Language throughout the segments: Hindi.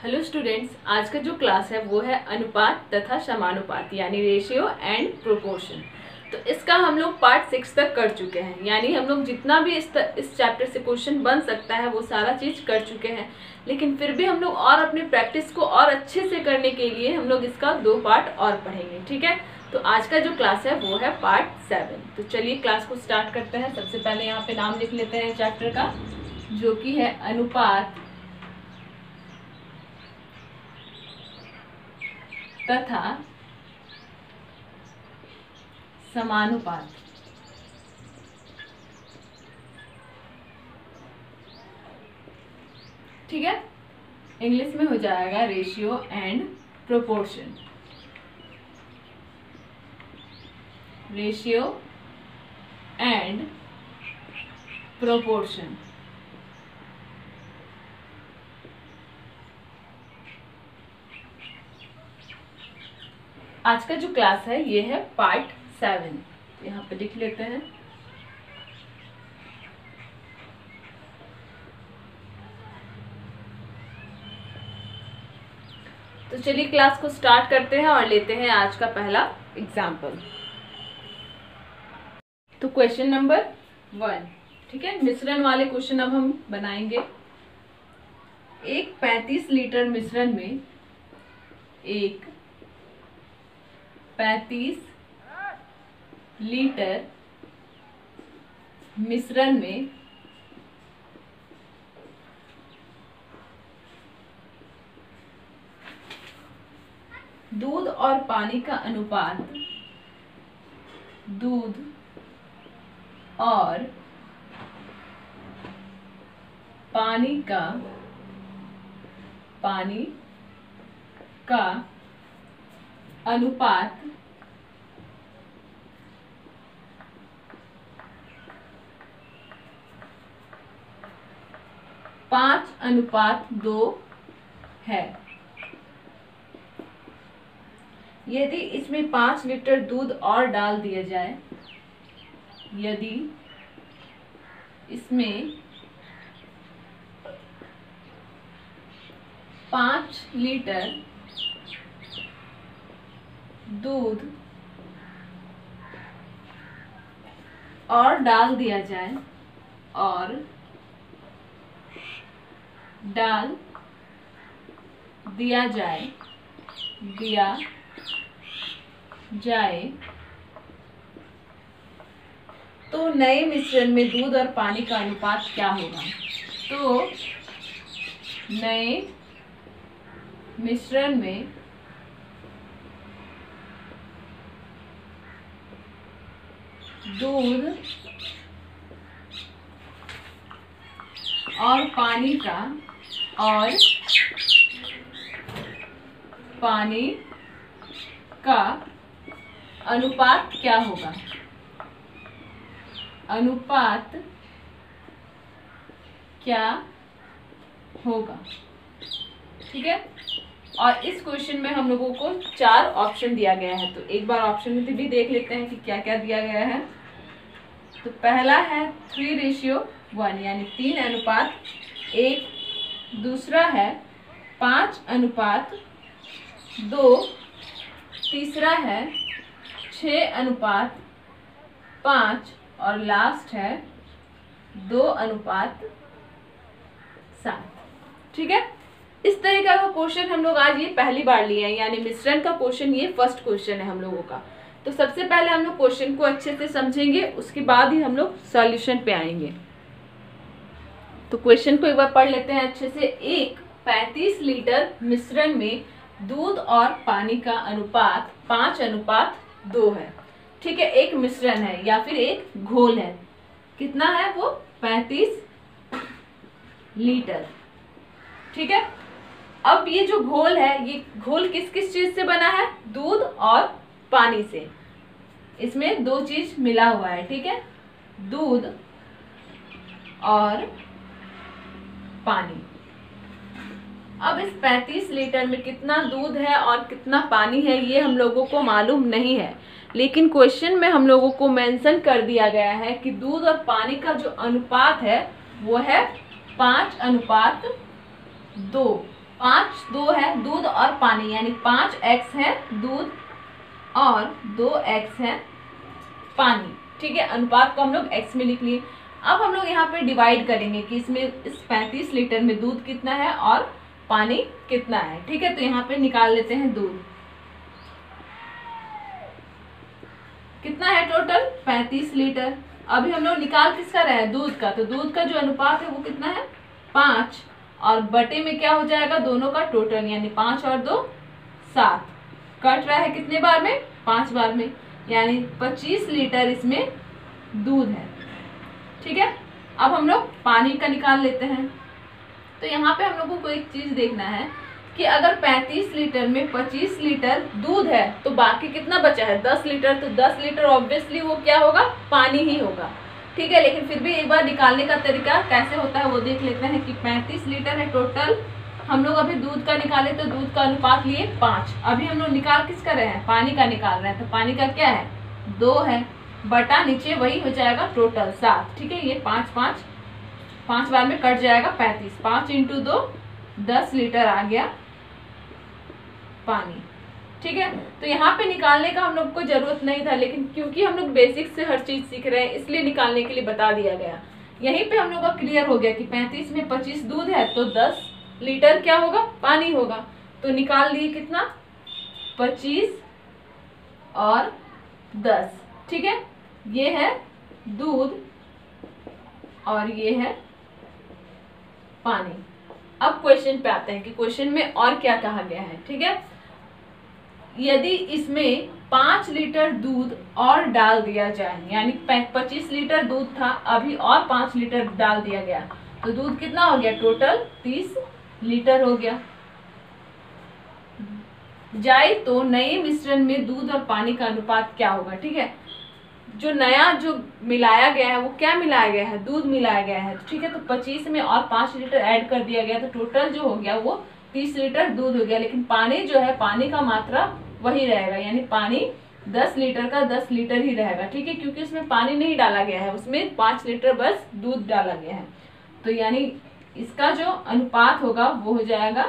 हेलो स्टूडेंट्स, आज का जो क्लास है वो है अनुपात तथा समानुपात यानी रेशियो एंड प्रोपोर्शन। तो इसका हम लोग पार्ट 6 तक कर चुके हैं, यानी हम लोग जितना भी इस चैप्टर से क्वेश्चन बन सकता है वो सारा चीज़ कर चुके हैं। लेकिन फिर भी हम लोग और अपनी प्रैक्टिस को और अच्छे से करने के लिए हम लोग इसका 2 पार्ट और पढ़ेंगे। ठीक है, तो आज का जो क्लास है वो है पार्ट 7। तो चलिए क्लास को स्टार्ट करते हैं। सबसे पहले यहाँ पे नाम लिख लेते हैं चैप्टर का, जो कि है अनुपात तथा समानुपात। ठीक है, इंग्लिश में हो जाएगा ratio and proportion. Ratio and proportion. आज का जो क्लास है ये है पार्ट 7। यहाँ पे लिख लेते हैं। तो चलिए क्लास को स्टार्ट करते हैं और लेते हैं आज का पहला एग्जाम्पल। तो क्वेश्चन नंबर 1, ठीक है, मिश्रण वाले क्वेश्चन अब हम बनाएंगे। एक 35 लीटर मिश्रण में 35 लीटर मिश्रण में दूध और पानी का अनुपात, दूध और पानी का अनुपात 5:2 है। यदि इसमें 5 लीटर दूध और डाल दिया जाए, यदि इसमें 5 लीटर दूध और डाल दिया जाए तो नए मिश्रण में दूध और पानी का अनुपात क्या होगा? तो नए मिश्रण में दूध और पानी का अनुपात क्या होगा? अनुपात क्या होगा? ठीक है, और इस क्वेश्चन में हम लोगों को 4 ऑप्शन दिया गया है। तो एक बार ऑप्शन में भी देख लेते हैं कि क्या क्या दिया गया है। तो पहला है 3:1 यानी 3:1। दूसरा है 5:2। तीसरा है 6:5 और लास्ट है 2:7। ठीक है, इस तरीके का क्वेश्चन हम लोग आज ये पहली बार लिए हैं, यानी मिश्रण का क्वेश्चन ये फर्स्ट क्वेश्चन है हम लोगों का। तो सबसे पहले हम लोग क्वेश्चन को अच्छे से समझेंगे, उसके बाद ही हम लोग सॉल्यूशन पे आएंगे। तो क्वेश्चन को एक बार पढ़ लेते हैं अच्छे से। एक 35 लीटर मिश्रण में दूध और पानी का अनुपात 5:2 है। ठीक है, एक मिश्रण है या फिर एक घोल है। कितना है वो? 35 लीटर। ठीक है, अब ये जो घोल है, ये घोल किस किस चीज से बना है? दूध और पानी से। इसमें 2 चीज मिला हुआ है। ठीक है, दूध और पानी। अब इस 35 लीटर में कितना दूध है और कितना पानी है ये हम लोगों को मालूम नहीं है, लेकिन क्वेश्चन में हम लोगों को मेंशन कर दिया गया है कि दूध और पानी का जो अनुपात है वो है 5:2। 5 2 है दूध और पानी, यानी 5x है दूध और 2x है पानी। ठीक है, अनुपात को हम लोग x में लिख लिए। अब हम लोग यहाँ पे डिवाइड करेंगे कि इसमें इस 35 लीटर में दूध कितना है और पानी कितना है। ठीक है, तो यहाँ पे निकाल लेते हैं दूध कितना है, टोटल 35 लीटर। अभी हम लोग निकाल किसका रहे हैं, दूध का, तो दूध का जो अनुपात है वो कितना है 5, और बटे में क्या हो जाएगा दोनों का टोटल, यानी 5 और 2 7, कट रहा है कितने बार में 5 बार में, यानी 25 लीटर इसमें दूध है। ठीक है, अब हम लोग पानी का निकाल लेते हैं। तो यहाँ पे हम लोगों को एक चीज देखना है कि अगर 35 लीटर में 25 लीटर दूध है तो बाकी कितना बचा है 10 लीटर, तो 10 लीटर ऑब्वियसली वो क्या होगा, पानी ही होगा। ठीक है, लेकिन फिर भी एक बार निकालने का तरीका कैसे होता है वो देख लेते हैं कि 35 लीटर है टोटल, हम लोग अभी दूध का निकाले तो दूध का अनुपात लिए 5, अभी हम लोग निकाल किस कर रहे हैं, पानी का निकाल रहे हैं, तो पानी का क्या है 2 है, बटा नीचे वही हो जाएगा टोटल 7। ठीक है, ये 5 बार में कट जाएगा 35, 5 × 2 10 लीटर आ गया पानी। ठीक है, तो यहाँ पे निकालने का हम लोग को जरूरत नहीं था, लेकिन क्योंकि हम लोग बेसिक से हर चीज सीख रहे हैं इसलिए निकालने के लिए बता दिया गया। यहीं पे हम लोग का क्लियर हो गया कि 35 में 25 दूध है तो 10 लीटर क्या होगा, पानी होगा। तो निकाल लिए कितना 25 और 10। ठीक है, ये है दूध और ये है पानी। अब क्वेश्चन पे आते हैं कि क्वेश्चन में और क्या कहा गया है। ठीक है, यदि इसमें 5 लीटर दूध और डाल दिया जाए, यानी 25 लीटर दूध था अभी और 5 लीटर डाल दिया गया, तो दूध कितना हो गया टोटल 30 लीटर हो गया। जाए तो नए मिश्रण में दूध और पानी का अनुपात क्या होगा। ठीक है, जो नया जो मिलाया गया है वो क्या मिलाया गया है, दूध मिलाया गया है। ठीक है, तो 25 में और 5 लीटर ऐड कर दिया गया तो टोटल जो हो गया वो 30 लीटर दूध हो गया, लेकिन पानी जो है पानी का मात्रा वही रहेगा, यानी पानी 10 लीटर का 10 लीटर ही रहेगा। ठीक है, क्योंकि उसमें पानी नहीं डाला गया है, उसमें 5 लीटर बस दूध डाला गया है, तो यानी इसका जो अनुपात होगा वो हो जाएगा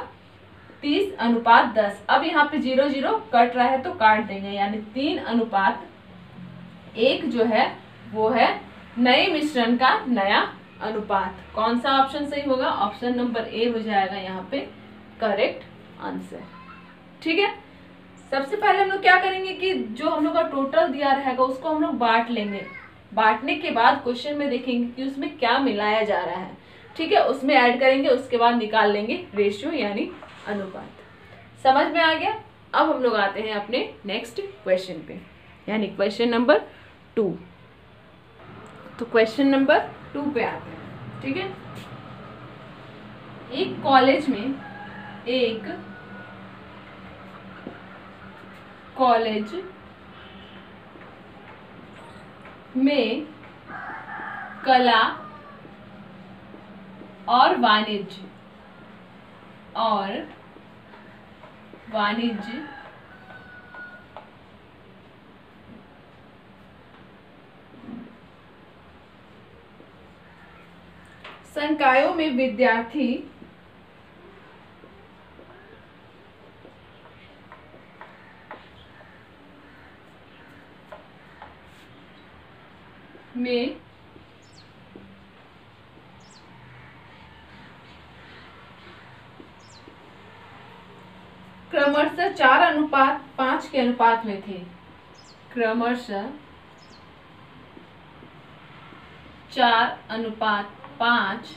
30:10। अब यहाँ पे 0 0 कट रहा है तो काट देंगे, यानी 3:1 जो है वो है नए मिश्रण का नया अनुपात। कौन सा ऑप्शन सही होगा, ऑप्शन नंबर ए हो जाएगा यहाँ पे करेक्ट आंसर। ठीक है, सबसे पहले हम लोग क्या करेंगे कि जो हम लोग का टोटल दिया रहेगा उसको हम लोग बांट लेंगे। बांटने के बाद क्वेश्चन में देखेंगे कि उसमें क्या मिलाया जा रहा है। ठीक है, उसमें ऐड करेंगे, उसके बाद निकाल लेंगे रेशियो यानी अनुपात। समझ में आ गया। अब हम लोग आते हैं अपने नेक्स्ट क्वेश्चन पे, यानी क्वेश्चन नंबर 2। तो क्वेश्चन नंबर 2 पे आते हैं। ठीक है, एक कॉलेज में कला और वाणिज्य संकायों में विद्यार्थी में क्रमशः 4:5 के अनुपात में थे। क्रमशः 4:5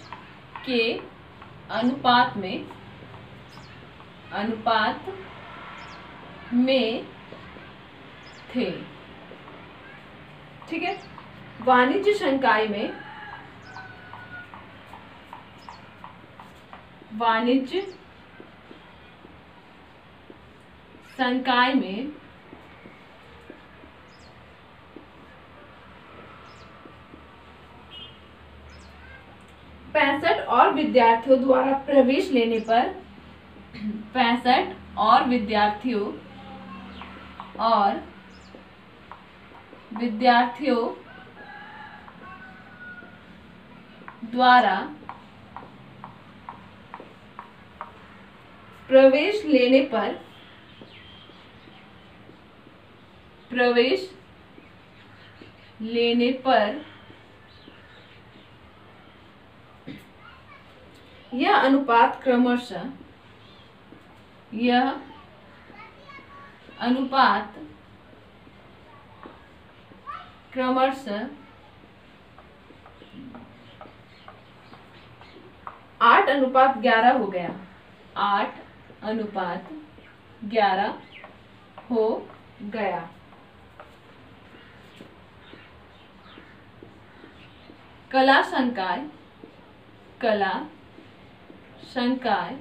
के अनुपात में थे। ठीक है, वाणिज्य संकाय में 65 और विद्यार्थियों द्वारा प्रवेश लेने पर 65 और विद्यार्थियों द्वारा प्रवेश लेने पर यह अनुपात क्रमशः 8:11 हो गया। 8:11 हो गया। कला संकाय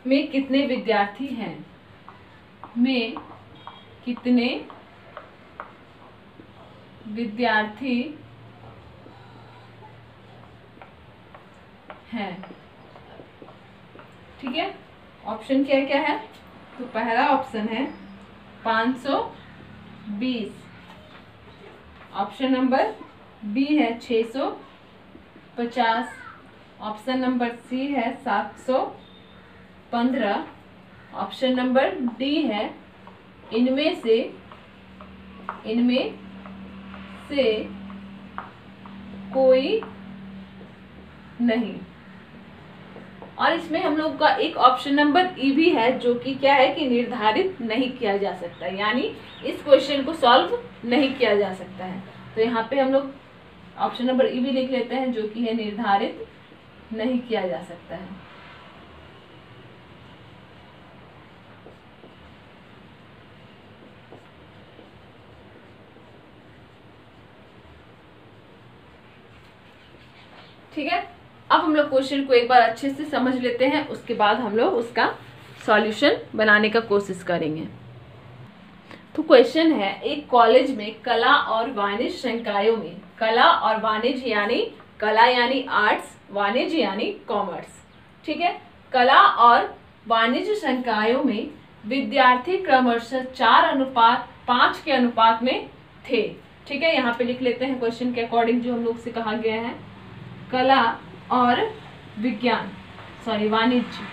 में कितने विद्यार्थी हैं? ठीक है, ऑप्शन क्या है? तो पहला ऑप्शन है 520, ऑप्शन नंबर बी है 650, ऑप्शन नंबर सी है 715, ऑप्शन नंबर डी है इनमें से कोई नहीं। और इसमें हम लोग का एक ऑप्शन नंबर ई भी है, जो कि क्या है कि निर्धारित नहीं किया जा सकता, यानी इस क्वेश्चन को सॉल्व नहीं किया जा सकता है। तो यहाँ पे हम लोग ऑप्शन नंबर ई भी लिख लेते हैं, जो कि है निर्धारित नहीं किया जा सकता है। ठीक है, अब हम लोग क्वेश्चन को एक बार अच्छे से समझ लेते हैं, उसके बाद हम लोग उसका सॉल्यूशन बनाने का कोशिश करेंगे। तो क्वेश्चन है, एक कॉलेज में कला और वाणिज्य संकायों में, कला और वाणिज्य यानी कला यानी आर्ट्स, वाणिज्य यानी कॉमर्स, ठीक है, कला और वाणिज्य संकायों में विद्यार्थी क्रमशः 4:5 के अनुपात में थे। ठीक है, यहाँ पे लिख लेते हैं क्वेश्चन के अकॉर्डिंग जो हम लोग से कहा गया है। कला और वाणिज्य,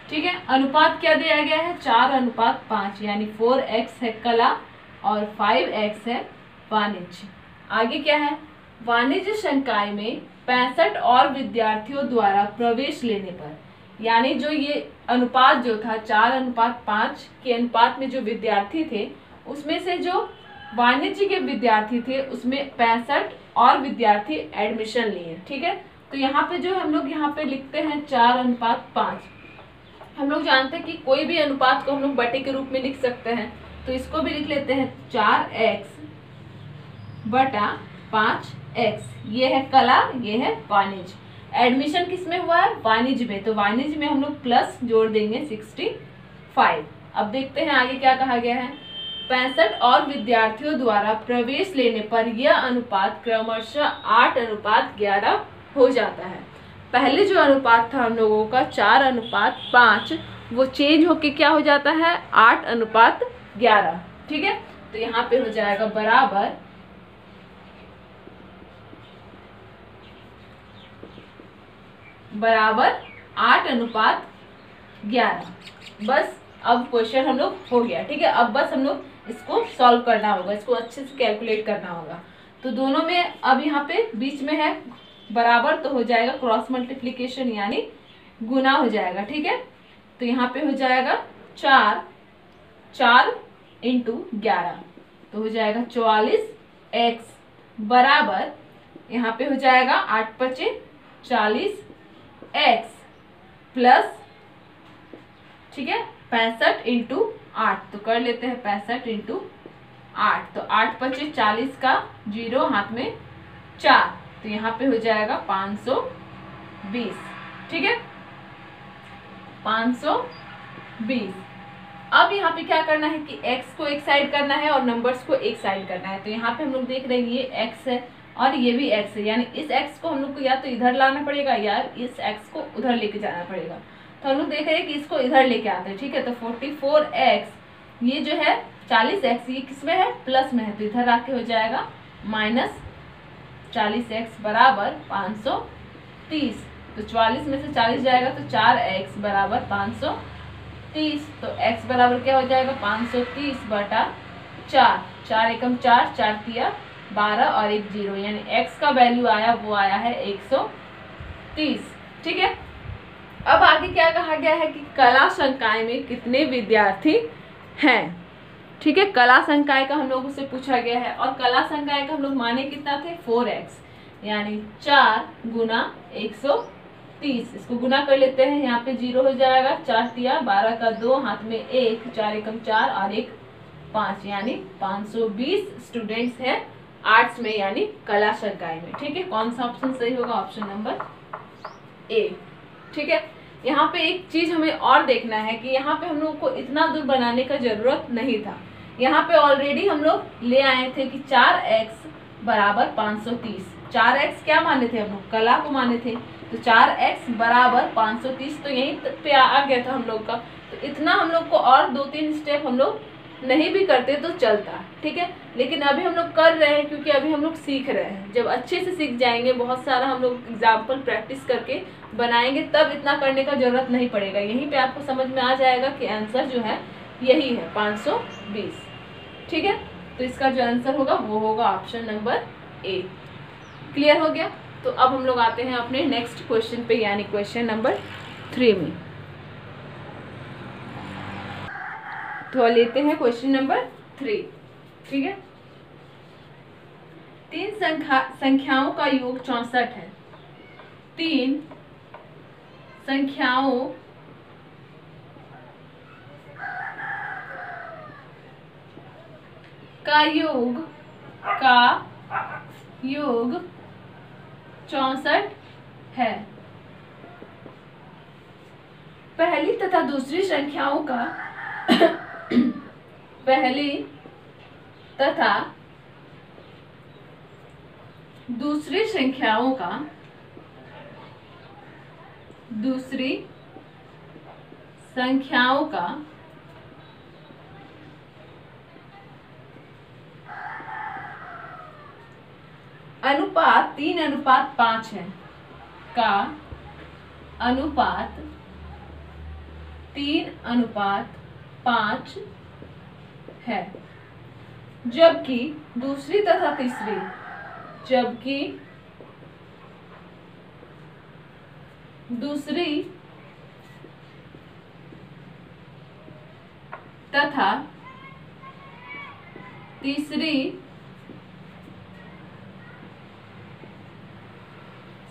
ठीक है, अनुपात क्या दिया गया है? 4:5, यानी 4x है कला और 5x है वाणिज्य। आगे क्या है? वाणिज्य संकाय में 65 और विद्यार्थियों द्वारा प्रवेश लेने पर, यानी जो ये अनुपात जो था 4:5 के अनुपात में जो विद्यार्थी थे, उसमें से जो वाणिज्य के विद्यार्थी थे उसमें 65 और विद्यार्थी एडमिशन लिए। ठीक है, तो यहाँ पे जो हम लोग यहाँ पे लिखते हैं 4:5, हम लोग जानते हैं कि कोई भी अनुपात को हम लोग बटे के रूप में लिख सकते हैं, तो इसको भी लिख लेते हैं 4x/5x। ये है कला, ये है वाणिज्य। एडमिशन किस में हुआ है? वाणिज्य में, तो वाणिज्य में हम लोग प्लस जोड़ देंगे 65। अब देखते हैं आगे क्या कहा गया है। 65 और विद्यार्थियों द्वारा प्रवेश लेने पर यह अनुपात क्रमशः 8:11 हो जाता है। पहले जो अनुपात था हम लोगों का 4:5, वो चेंज होके क्या हो जाता है? 8:11। ठीक है, तो यहाँ पे हो जाएगा बराबर 8:11। बस अब क्वेश्चन हम लोग हो गया। ठीक है, अब बस हम लोग इसको सॉल्व करना होगा, इसको अच्छे से कैलकुलेट करना होगा। तो दोनों में अब यहाँ पे बीच में है बराबर, तो हो जाएगा क्रॉस मल्टीप्लीकेशन यानी गुना हो जाएगा। ठीक है, तो यहाँ पे हो जाएगा 4 × 11, तो हो जाएगा 44x बराबर, यहाँ पे हो जाएगा 8×5 = 40x प्लस, ठीक है, 65 × 8, तो कर लेते हैं 65 × 8, तो 8×5 = 40 का 0 हाथ में 4, तो यहाँ पे हो जाएगा 520। ठीक है, 520। अब यहाँ पे क्या करना है कि x को एक साइड करना है और नंबर्स को एक साइड करना है। तो यहाँ पे हम लोग देख रहे हैं ये x है और ये भी x है, यानी इस x को हम लोग को या तो इधर लाना पड़ेगा या इस x को उधर लेके जाना पड़ेगा। तो हम लोग देख रहे हैं कि इसको इधर लेके आते हैं। ठीक है, तो 44x, ये जो है 40x, ये किस में है? प्लस में है, तो इधर आके हो जाएगा 40x बराबर 530। तो 44 में से 40 जाएगा तो 4x बराबर 530। तो x बराबर क्या हो जाएगा 530 बटा 4, 4 एकम 4, 4 तिया 12 और 1 0, यानी x का वैल्यू आया वो आया है 130। ठीक है, अब आगे क्या कहा गया है कि कला संकाय में कितने विद्यार्थी हैं। ठीक है, कला संकाय का हम लोगों से पूछा गया है और कला संकाय का हम लोग माने कितना थे 4x, यानी 4 गुना 130। इसको गुना कर लेते हैं, यहाँ पे 0 हो जाएगा, 4 तिया 12 का 2, हाथ में 1, 4 एकम 4 और 1 5, यानी 520 स्टूडेंट्स हैं आर्ट्स में यानी कला संकाय में। ठीक है, कौन सा ऑप्शन सही होगा, ऑप्शन नंबर ए। ठीक है, यहाँ पे एक चीज हमें और देखना है कि यहाँ पे हम लोग को इतना दूर बनाने का जरूरत नहीं था। यहाँ पे ऑलरेडी हम लोग ले आए थे कि 4x बराबर 530। 4x क्या माने थे हम लोग, कला को माने थे, तो 4x बराबर 530 तो यहीं पे आ गया था हम लोग का। तो इतना हम लोग को और 2-3 स्टेप हम लोग नहीं भी करते तो चलता। ठीक है, लेकिन अभी हम लोग कर रहे हैं क्योंकि अभी हम लोग सीख रहे हैं। जब अच्छे से सीख जाएंगे, बहुत सारा हम लोग एग्जाम्पल प्रैक्टिस करके बनाएंगे, तब इतना करने का जरूरत नहीं पड़ेगा। यहीं पे आपको समझ में आ जाएगा कि आंसर जो है यही है 520। ठीक है, तो इसका जो आंसर होगा वो होगा ऑप्शन नंबर ए। क्लियर हो गया। तो अब हम लोग आते हैं अपने नेक्स्ट क्वेश्चन पे, यानी क्वेश्चन नंबर 3 में। तो लेते हैं क्वेश्चन नंबर 3। ठीक है, 3 संख्याओं का योग 64 है। 3 संख्याओं का योग 64 है। पहली तथा दूसरी संख्याओं का पहली तथा दूसरी संख्याओं का अनुपात 3:5 है। का अनुपात 3:5 है। जबकि दूसरी तथा तीसरी तथा तीसरी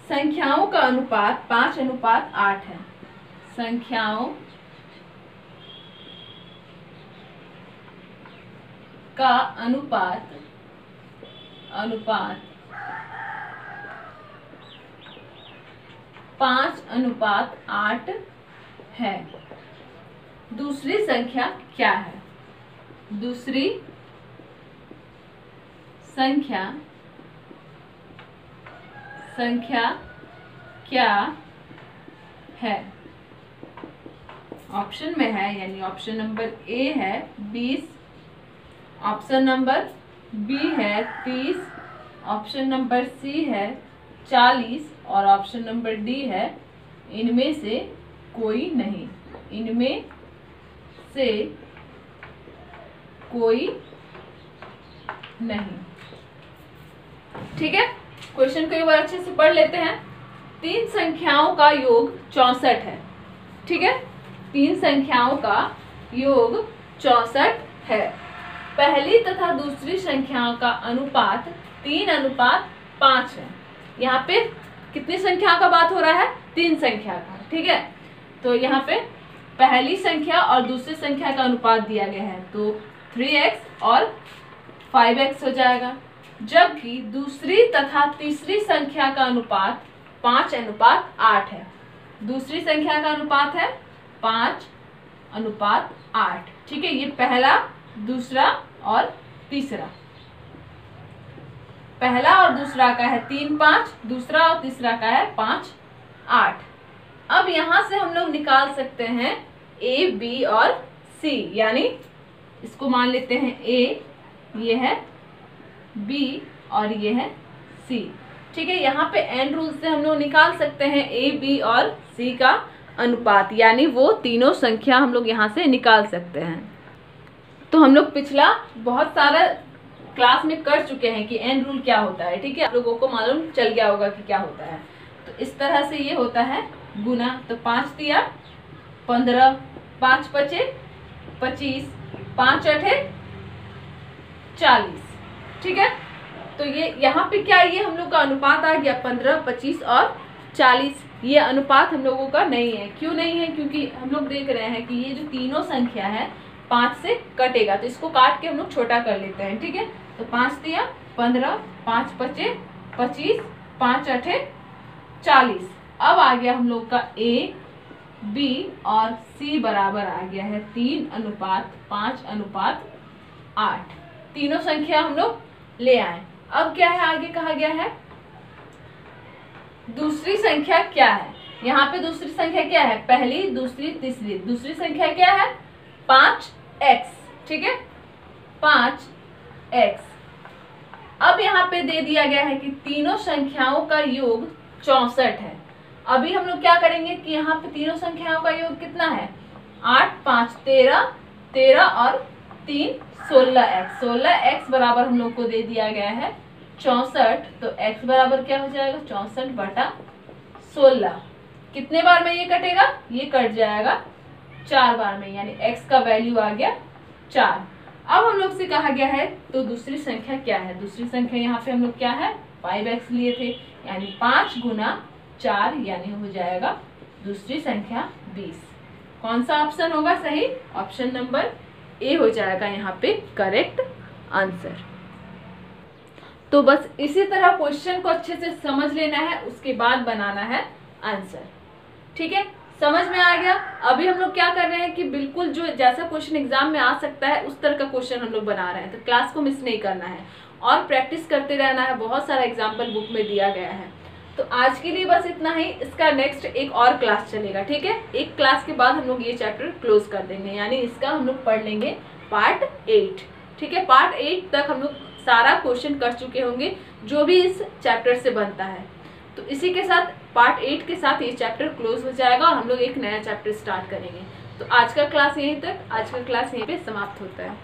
संख्याओं का अनुपात 5:8 है। संख्याओं का अनुपात 5:8 है। दूसरी संख्या क्या है? दूसरी संख्या क्या है? ऑप्शन में है, यानी ऑप्शन नंबर ए है 20, ऑप्शन नंबर बी है 30, ऑप्शन नंबर सी है 40 और ऑप्शन नंबर डी है इनमें से कोई नहीं। इनमें से कोई नहीं। ठीक है, क्वेश्चन को एक बार अच्छे से पढ़ लेते हैं। 3 संख्याओं का योग 64 है। ठीक है, 3 संख्याओं का योग 64 है। पहली तथा दूसरी संख्याओं का अनुपात 3:5 है। यहाँ पे कितनी संख्या का बात हो रहा है? 3 संख्या का। ठीक है, तो यहाँ पे पहली संख्या और दूसरी संख्या का अनुपात दिया गया है, तो 3x और 5x हो जाएगा। जबकि दूसरी तथा तीसरी संख्या का अनुपात 5:8 है। दूसरी संख्या का अनुपात है 5:8। ठीक है, ये पहला, दूसरा और तीसरा। पहला और दूसरा का है 3-5, दूसरा और तीसरा का है 5-8। अब यहां से हम लोग निकाल सकते हैं ए, बी और सी, यानी इसको मान लेते हैं ए, ये है बी और ये है सी। ठीक है। यहाँ पे एंड रूल से हम लोग निकाल सकते हैं ए, बी और सी का अनुपात, यानी वो तीनों संख्या हम लोग यहाँ से निकाल सकते हैं। तो हम लोग पिछला बहुत सारा क्लास में कर चुके हैं कि एंड रूल क्या होता है, ठीक है। आप लोगों को मालूम चल गया होगा कि क्या होता है। तो इस तरह से ये होता है गुना, तो 5 तिया 15, 5 पचे 25, 5 अठे 40, ठीक है। तो ये यहाँ पे क्या, ये हम लोग का अनुपात आ गया 15, 25 और 40। ये अनुपात हम लोगों का नहीं है। क्यों नहीं है? क्योंकि हम लोग देख रहे हैं कि ये जो तीनों संख्या है 5 से कटेगा, तो इसको काट के हम लोग छोटा कर लेते हैं, ठीक है। तो 5 तिया 15, 5 पचे 25, 5 अठे 40। अब आ गया हम लोग का ए, बी और सी बराबर आ गया है 3:5:8। तीनों संख्या हम लोग ले आए। अब क्या है, आगे कहा गया है दूसरी संख्या क्या है। यहाँ पे दूसरी संख्या क्या है, पहली, दूसरी, तीसरी। दूसरी संख्या क्या है 5x, ठीक है, 5x। अब यहाँ पे दे दिया गया है कि तीनों संख्याओं का योग 64 है। अभी हम लोग क्या करेंगे कि यहाँ पे तीनों संख्याओं का योग कितना है, 8, 5, 13, 13 और 3 16x। 16x बराबर हम लोग को दे दिया गया है 64। तो x बराबर क्या हो जाएगा 64/16। कितने बार में ये कटेगा, ये कट जाएगा 4 बार में, यानी x का वैल्यू आ गया 4। अब हम लोग से कहा गया है तो दूसरी संख्या क्या है। दूसरी संख्या यहाँ पे हम लोग क्या है 5x लिए थे, यानी 5 गुना 4, यानी हो जाएगा दूसरी संख्या 20। कौन सा ऑप्शन होगा सही, ऑप्शन नंबर ए हो जाएगा यहाँ पे करेक्ट आंसर। तो बस इसी तरह क्वेश्चन को अच्छे से समझ लेना है, उसके बाद बनाना है आंसर, ठीक है। समझ में आ गया। अभी हम लोग क्या कर रहे हैं कि बिल्कुल जो जैसा क्वेश्चन एग्जाम में आ सकता है उस तरह का क्वेश्चन हम लोग बना रहे हैं। तो क्लास को मिस नहीं करना है और प्रैक्टिस करते रहना है। बहुत सारा एग्जाम्पल बुक में दिया गया है। तो आज के लिए बस इतना ही। इसका नेक्स्ट एक और क्लास चलेगा, ठीक है। एक क्लास के बाद हम लोग ये चैप्टर क्लोज कर देंगे, यानी इसका हम लोग पढ़ लेंगे पार्ट 8, ठीक है। पार्ट 8 तक हम लोग सारा क्वेश्चन कर चुके होंगे जो भी इस चैप्टर से बनता है। तो इसी के साथ पार्ट 8 के साथ ये चैप्टर क्लोज हो जाएगा और हम लोग एक नया चैप्टर स्टार्ट करेंगे। तो आज का क्लास यहीं तक, आज का क्लास यहीं पे समाप्त होता है।